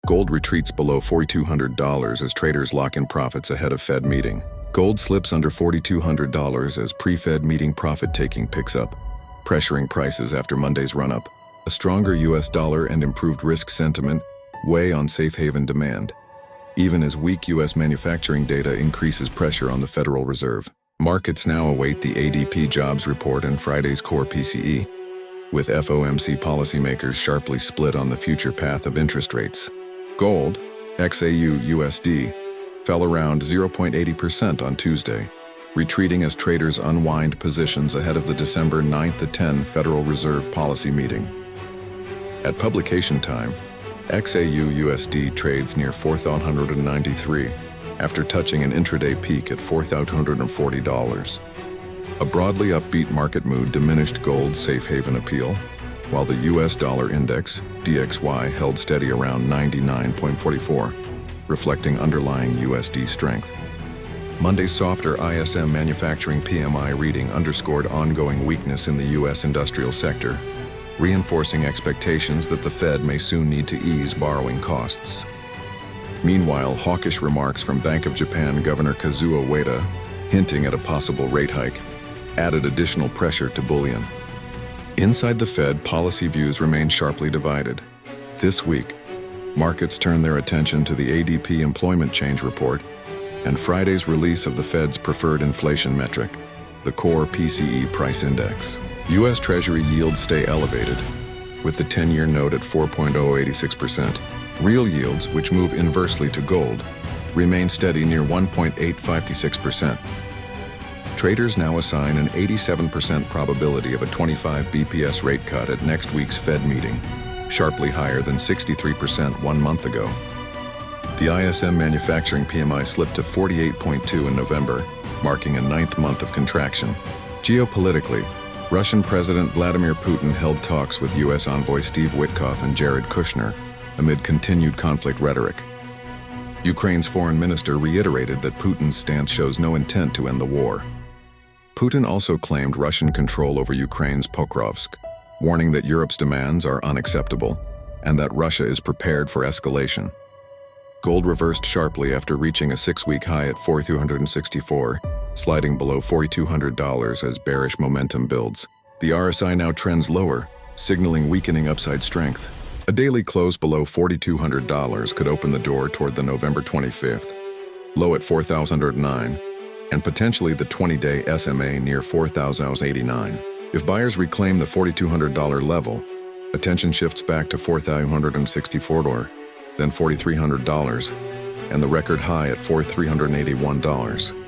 Gold retreats below $4,200 as traders lock in profits ahead of Fed meeting. Gold slips under $4,200 as pre-Fed meeting profit-taking picks up, pressuring prices after Monday's run-up. A stronger US dollar and improved risk sentiment weigh on safe haven demand, even as weak US manufacturing data increases pressure on the Federal Reserve. Markets now await the ADP jobs report and Friday's core PCE, with FOMC policymakers sharply split on the future path of interest rates. Gold, XAUUSD, fell around 0.80% on Tuesday, retreating as traders unwind positions ahead of the December 9-10 Federal Reserve policy meeting. At publication time, XAUUSD trades near 4,193 after touching an intraday peak at $4,140. A broadly upbeat market mood diminished gold's safe haven appeal, while the US dollar index, DXY, held steady around 99.44, reflecting underlying USD strength. Monday's softer ISM manufacturing PMI reading underscored ongoing weakness in the US industrial sector, reinforcing expectations that the Fed may soon need to ease borrowing costs. Meanwhile, hawkish remarks from Bank of Japan Governor Kazuo Ueda, hinting at a possible rate hike, added additional pressure to bullion. Inside the Fed, policy views remain sharply divided. This week, markets turn their attention to the ADP employment change report and Friday's release of the Fed's preferred inflation metric, the core PCE price index. U.S. Treasury yields stay elevated, with the 10-year note at 4.086%. Real yields, which move inversely to gold, remain steady near 1.856%. Traders now assign an 87% probability of a 25 BPS rate cut at next week's Fed meeting, sharply higher than 63% 1 month ago. The ISM manufacturing PMI slipped to 48.2 in November, marking a 9th month of contraction. Geopolitically, Russian President Vladimir Putin held talks with U.S. envoy Steve Witkoff and Jared Kushner amid continued conflict rhetoric. Ukraine's foreign minister reiterated that Putin's stance shows no intent to end the war. Putin also claimed Russian control over Ukraine's Pokrovsk, warning that Europe's demands are unacceptable and that Russia is prepared for escalation. Gold reversed sharply after reaching a 6-week high at $4,264, sliding below $4,200 as bearish momentum builds. The RSI now trends lower, signaling weakening upside strength. A daily close below $4,200 could open the door toward the November 25th low at $4,009, and potentially the 20-day SMA near $4,089. If buyers reclaim the $4,200 level, attention shifts back to $4,164, then $4,300, and the record high at $4,381.